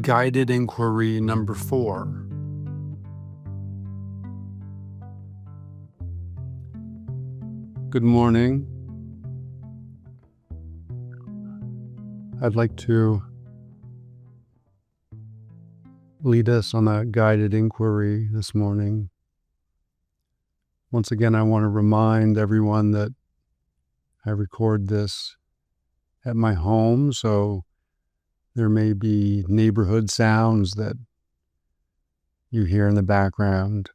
Guided inquiry number 4. Good morning. I'd like to lead us on a guided inquiry this morning. Once again, I want to remind everyone that I record this at my home, so there may be neighborhood sounds that you hear in the background.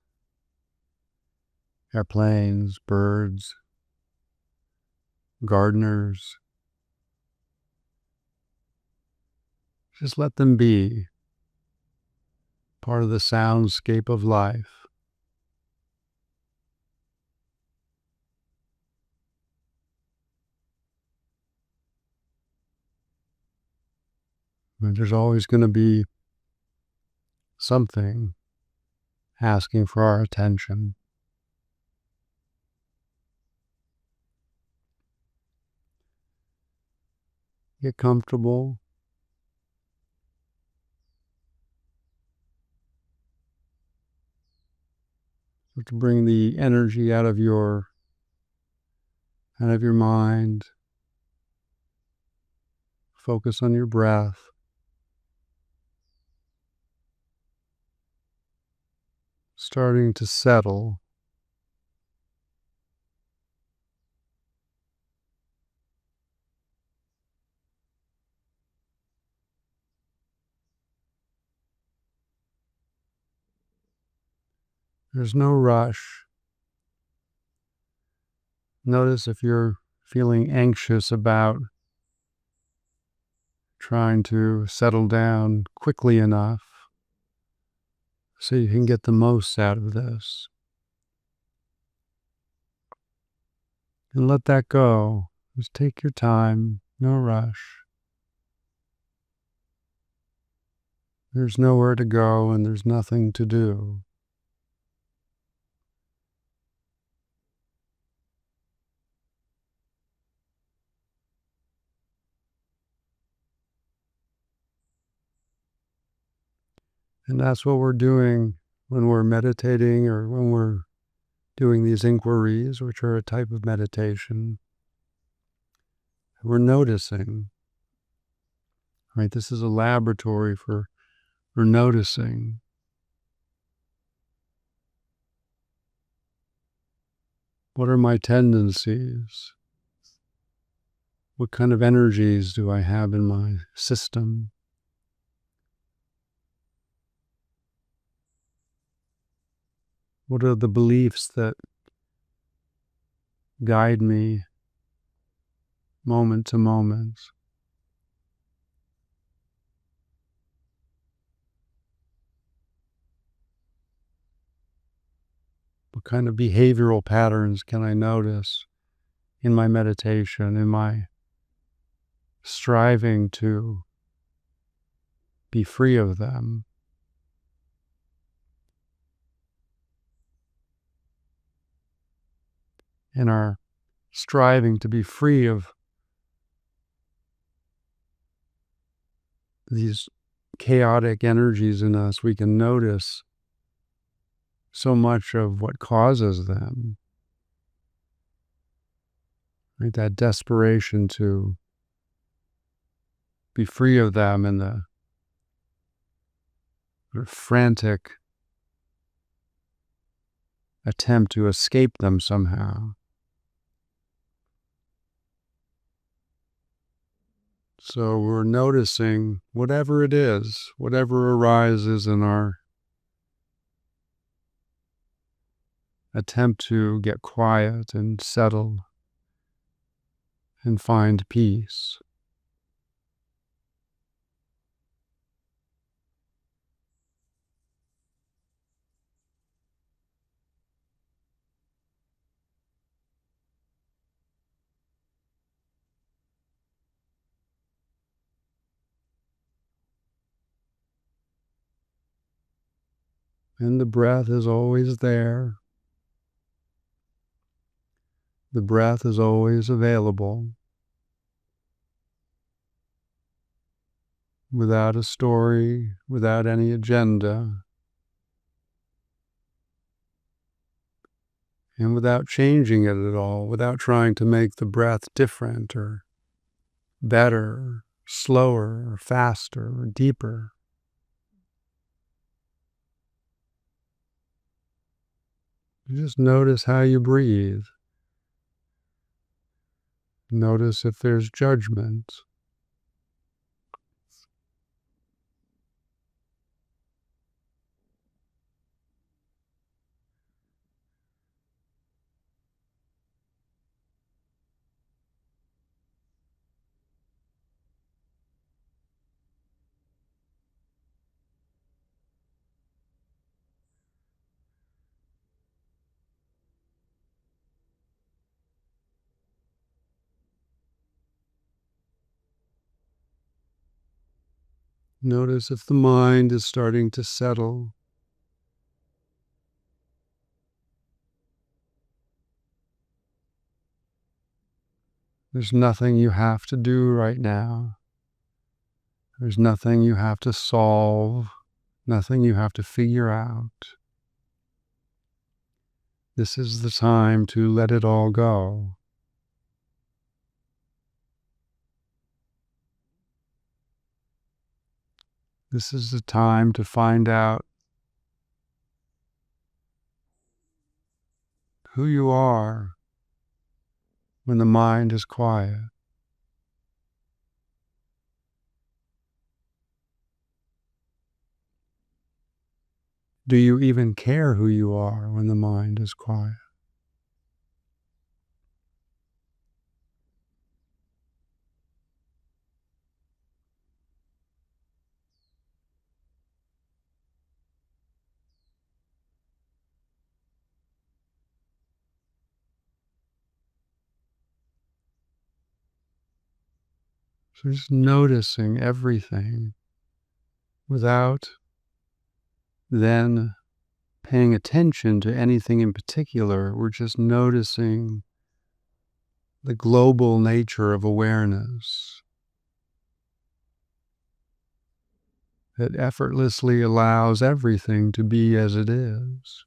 Airplanes, birds, gardeners. Just let them be part of the soundscape of life. And there's always going to be something asking for our attention. Get comfortable. To bring the energy out of your mind. Focus on your breath. Starting to settle. There's no rush. Notice if you're feeling anxious about trying to settle down quickly enough so you can get the most out of this. And let that go. Just take your time, no rush. There's nowhere to go and there's nothing to do. And that's what we're doing when we're meditating or when we're doing these inquiries, which are a type of meditation. We're noticing, right? This is a laboratory for noticing. What are my tendencies? What kind of energies do I have in my system? What are the beliefs that guide me moment to moment? What kind of behavioral patterns can I notice in my meditation, in my striving to be free of them? In our striving to be free of these chaotic energies in us, we can notice so much of what causes them. Right? That desperation to be free of them and the frantic attempt to escape them somehow. So we're noticing whatever it is, whatever arises in our attempt to get quiet and settle and find peace. And the breath is always there. The breath is always available. without a story, without any agenda, and without changing it at all, without trying to make the breath different or better, or slower, or faster, or deeper. You just notice how you breathe. Notice if there's judgment. Notice if the mind is starting to settle. There's nothing you have to do right now. There's nothing you have to solve, nothing you have to figure out. This is the time to let it all go. This is the time to find out who you are when the mind is quiet. Do you even care who you are when the mind is quiet? So just noticing everything without then paying attention to anything in particular. We're just noticing the global nature of awareness that effortlessly allows everything to be as it is.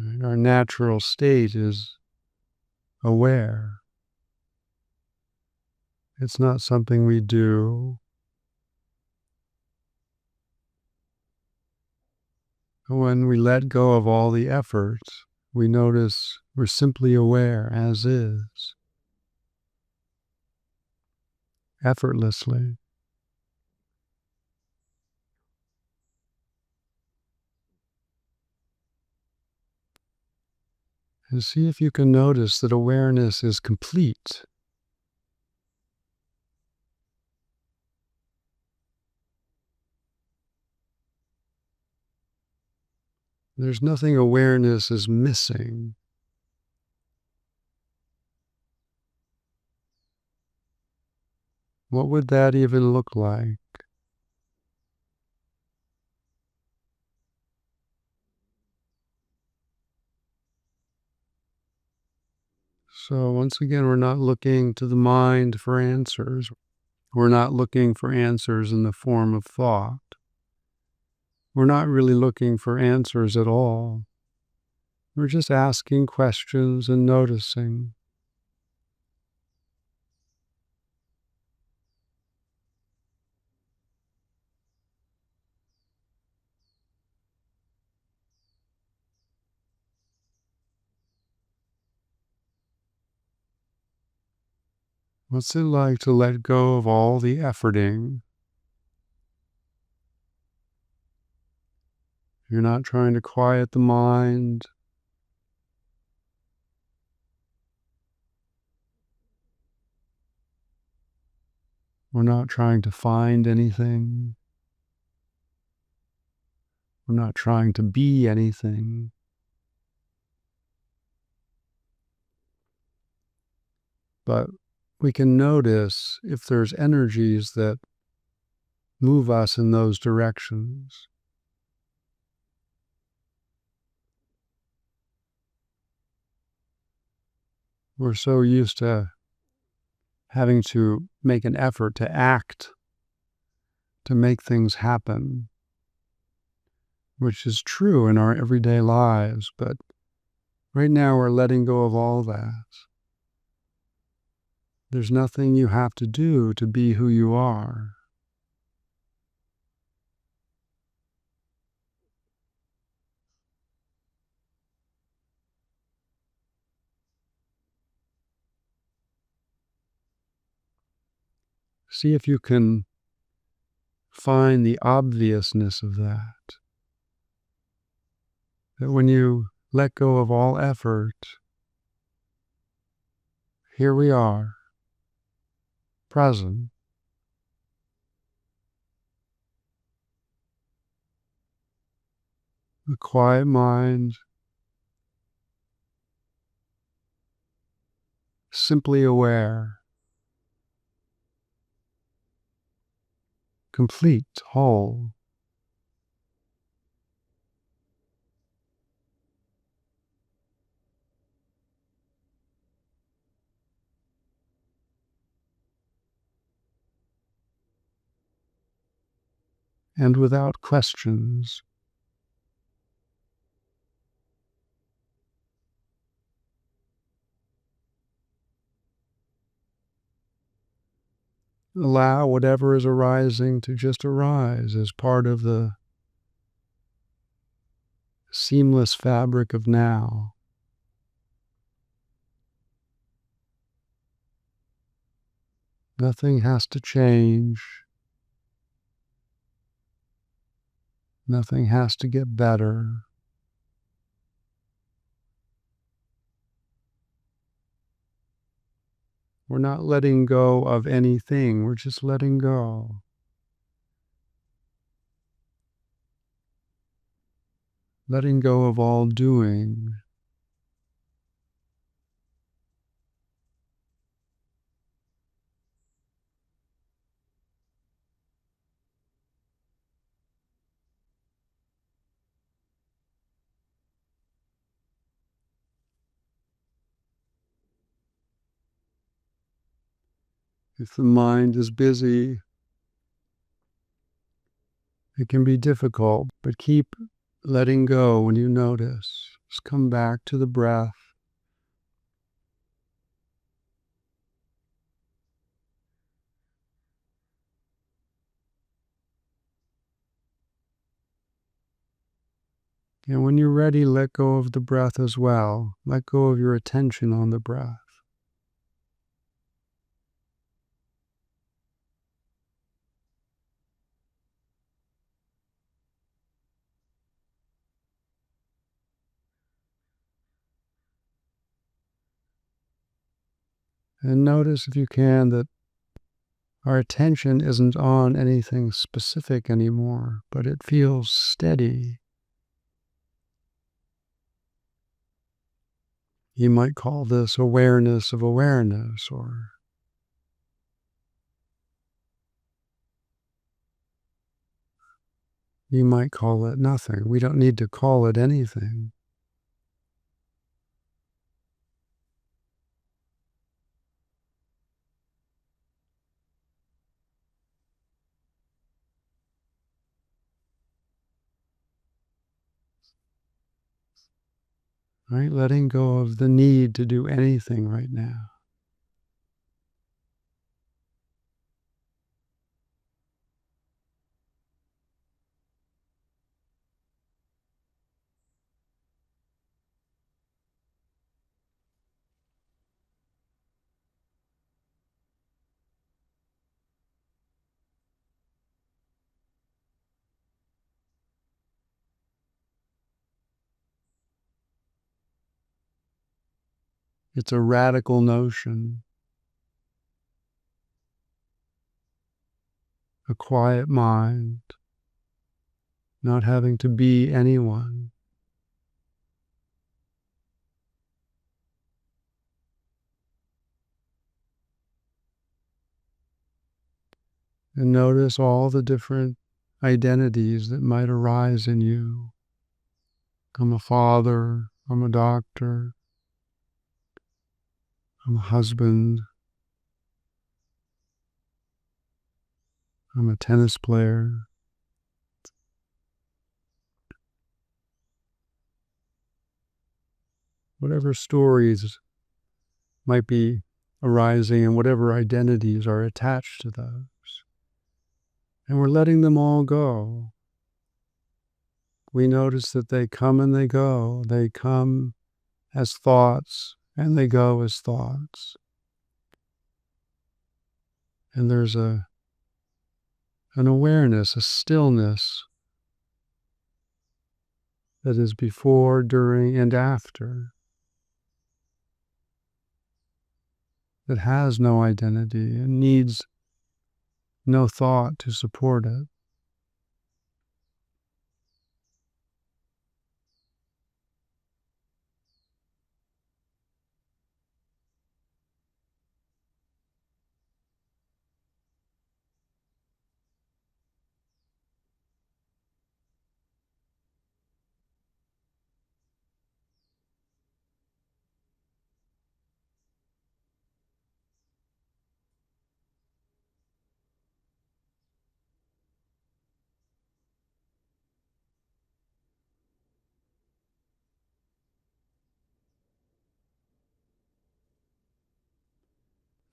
Right? Our natural state is aware. It's not something we do. When we let go of all the effort, we notice we're simply aware as is, effortlessly. And see if you can notice that awareness is complete. There's nothing awareness is missing. What would that even look like? So once again, we're not looking to the mind for answers. We're not looking for answers in the form of thought. We're not really looking for answers at all. We're just asking questions and noticing. What's it like to let go of all the efforting? You're not trying to quiet the mind. We're not trying to find anything. We're not trying to be anything. But we can notice if there's energies that move us in those directions. We're so used to having to make an effort to act, to make things happen, which is true in our everyday lives, but right now we're letting go of all that. There's nothing you have to do to be who you are. See if you can find the obviousness of that. That when you let go of all effort, here we are, present, a quiet mind, simply aware, complete, whole. And without questions. Allow whatever is arising to just arise as part of the seamless fabric of now. Nothing has to change. Nothing has to get better. We're not letting go of anything. We're just letting go. Letting go of all doing. If the mind is busy, it can be difficult, but keep letting go when you notice. Just come back to the breath. And when you're ready, let go of the breath as well. Let go of your attention on the breath. And notice, if you can, that our attention isn't on anything specific anymore, but it feels steady. You might call this awareness of awareness, or you might call it nothing. We don't need to call it anything. Right? Letting go of the need to do anything right now. It's a radical notion, a quiet mind, not having to be anyone. And notice all the different identities that might arise in you. I'm a father, I'm a doctor, I'm a husband. I'm a tennis player. Whatever stories might be arising and whatever identities are attached to those. And we're letting them all go. We notice that they come and they go. They come as thoughts and they go as thoughts. And there's an awareness, a stillness that is before, during, and after, that has no identity and needs no thought to support it.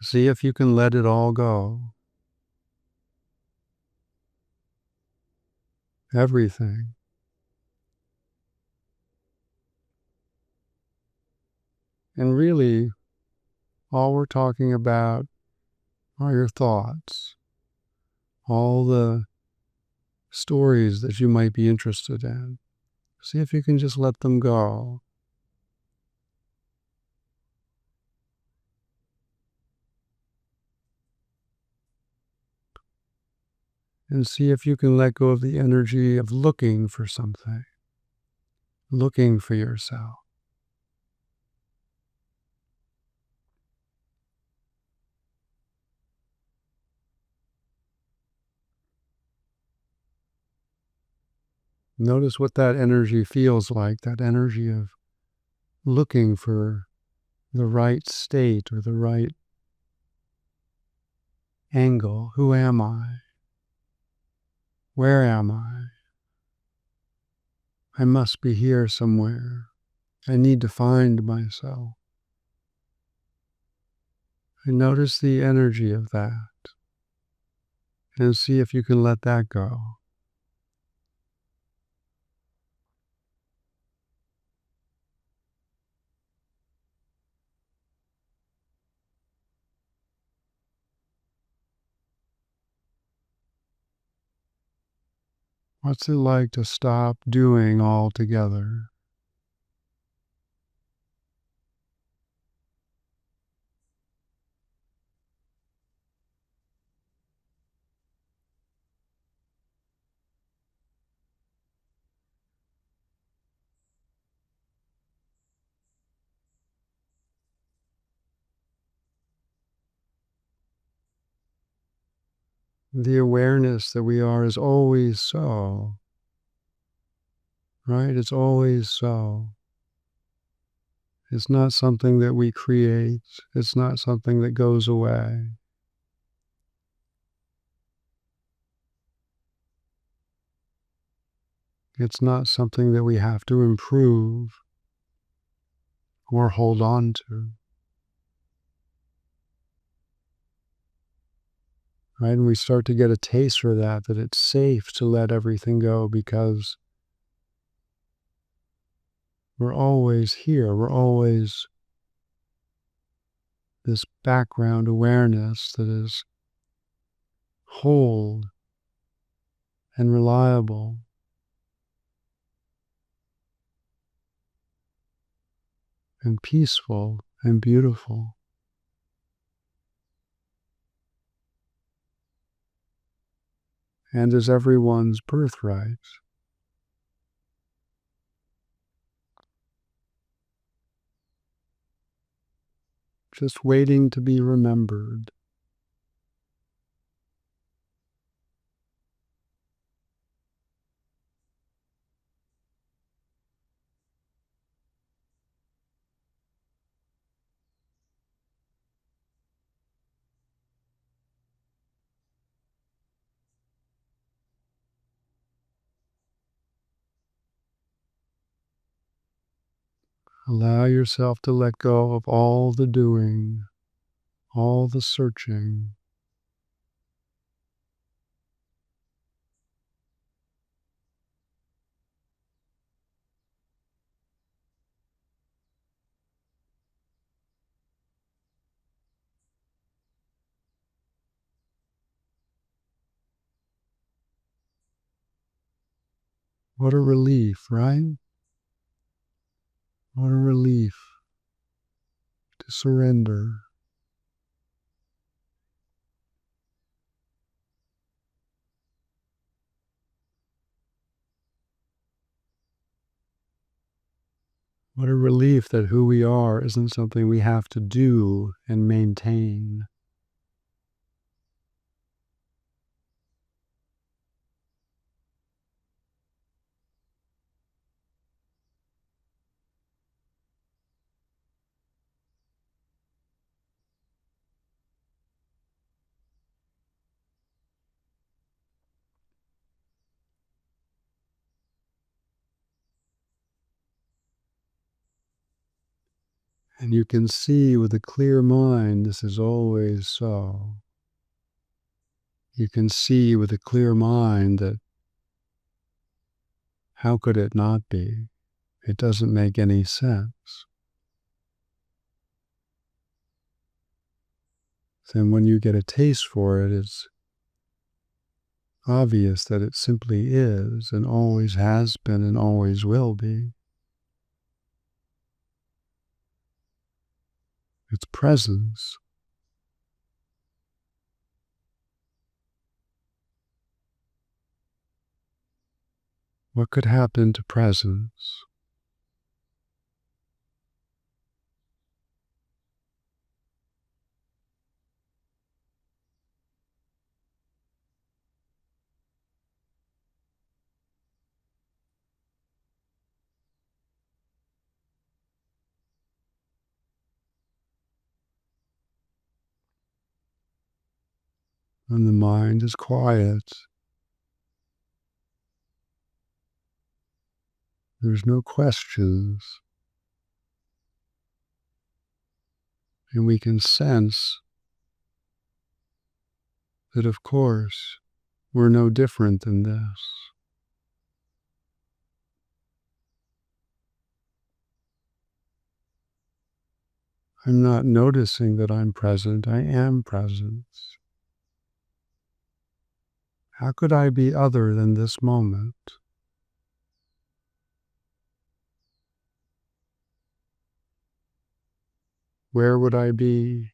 See if you can let it all go. Everything. And really, all we're talking about are your thoughts, all the stories that you might be interested in. See if you can just let them go. And see if you can let go of the energy of looking for something, looking for yourself. Notice what that energy feels like, that energy of looking for the right state or the right angle. Who am I? Where am I? I must be here somewhere. I need to find myself. And notice the energy of that and see if you can let that go. What's it like to stop doing altogether? The awareness that we are is always so, right? It's always so. It's not something that we create. It's not something that goes away. It's not something that we have to improve or hold on to, right? And we start to get a taste for that it's safe to let everything go because we're always here. We're always this background awareness that is whole and reliable and peaceful and beautiful. And is everyone's birthright. Just waiting to be remembered. Allow yourself to let go of all the doing, all the searching. What a relief, right? What a relief to surrender. What a relief that who we are isn't something we have to do and maintain. And you can see with a clear mind this is always so. You can see with a clear mind that how could it not be? It doesn't make any sense. Then when you get a taste for it, it's obvious that it simply is and always has been and always will be. It's presence. What could happen to presence? When the mind is quiet, there's no questions, and we can sense that, of course, we're no different than this. I'm not noticing that I'm present, I am presence. How could I be other than this moment? Where would I be?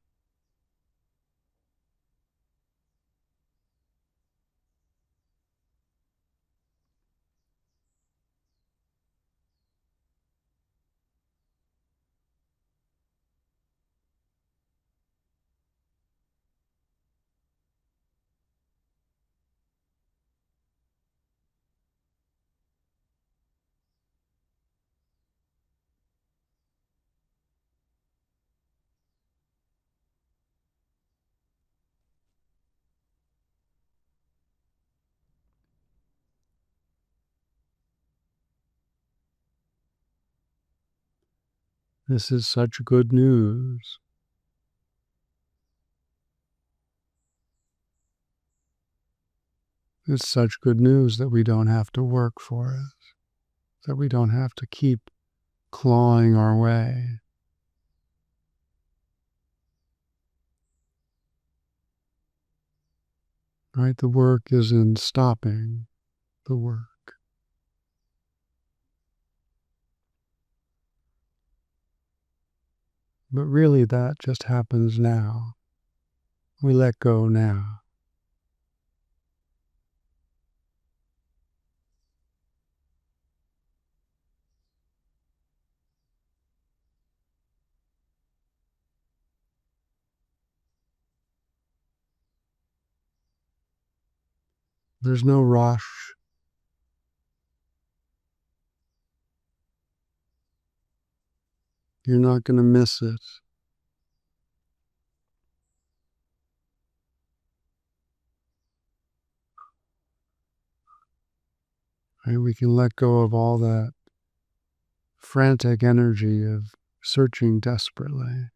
This is such good news. It's such good news that we don't have to work for it, that we don't have to keep clawing our way. Right? The work is in stopping the work. But really, that just happens now. We let go now. There's no rush. You're not going to miss it. Right? We can let go of all that frantic energy of searching desperately.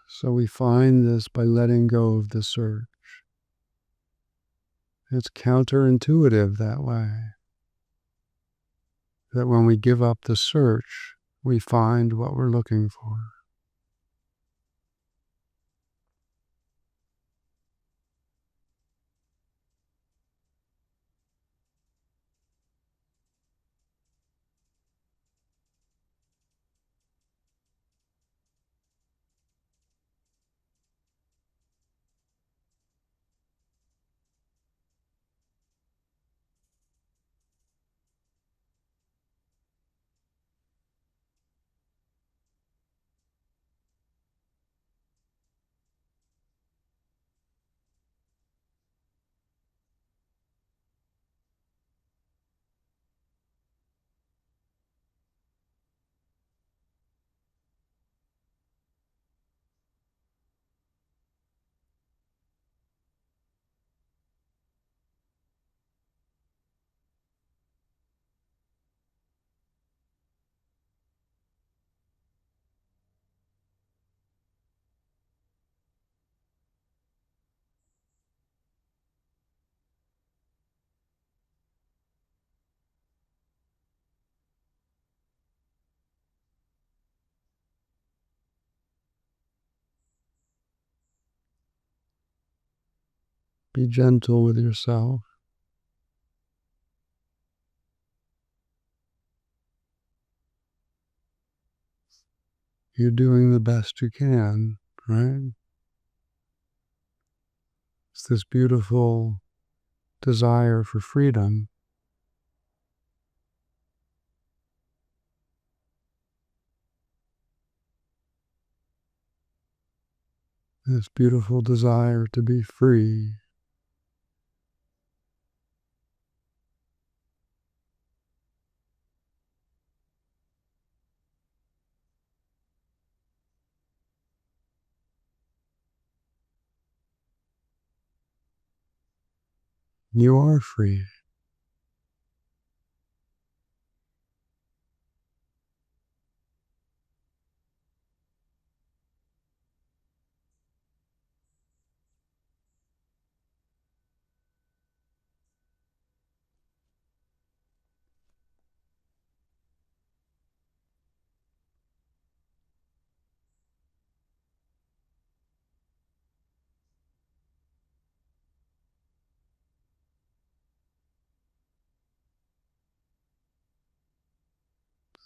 So we find this by letting go of the search. It's counterintuitive that way. That when we give up the search, we find what we're looking for. Be gentle with yourself. You're doing the best you can, right? It's this beautiful desire for freedom. This beautiful desire to be free. You are free.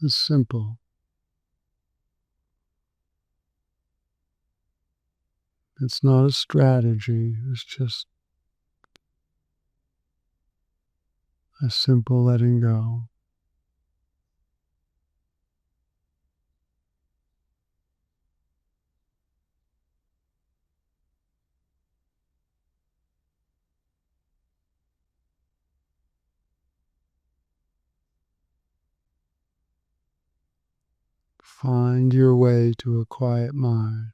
It's simple. It's not a strategy. It's just a simple letting go. Find your way to a quiet mind.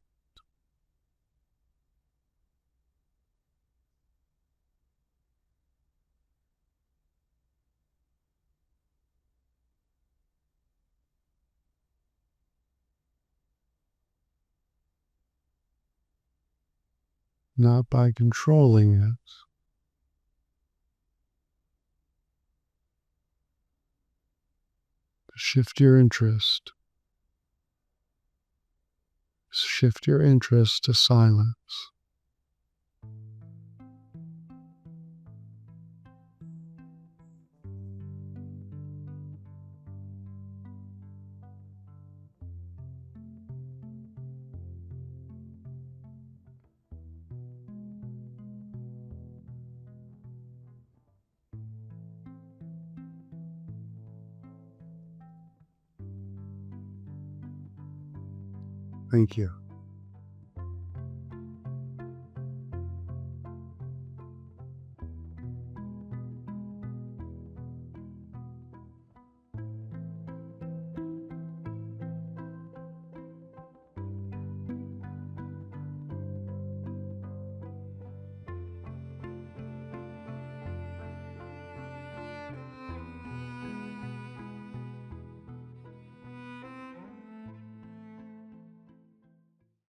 Not by controlling it. Shift your interest. Shift your interest to silence. Thank you.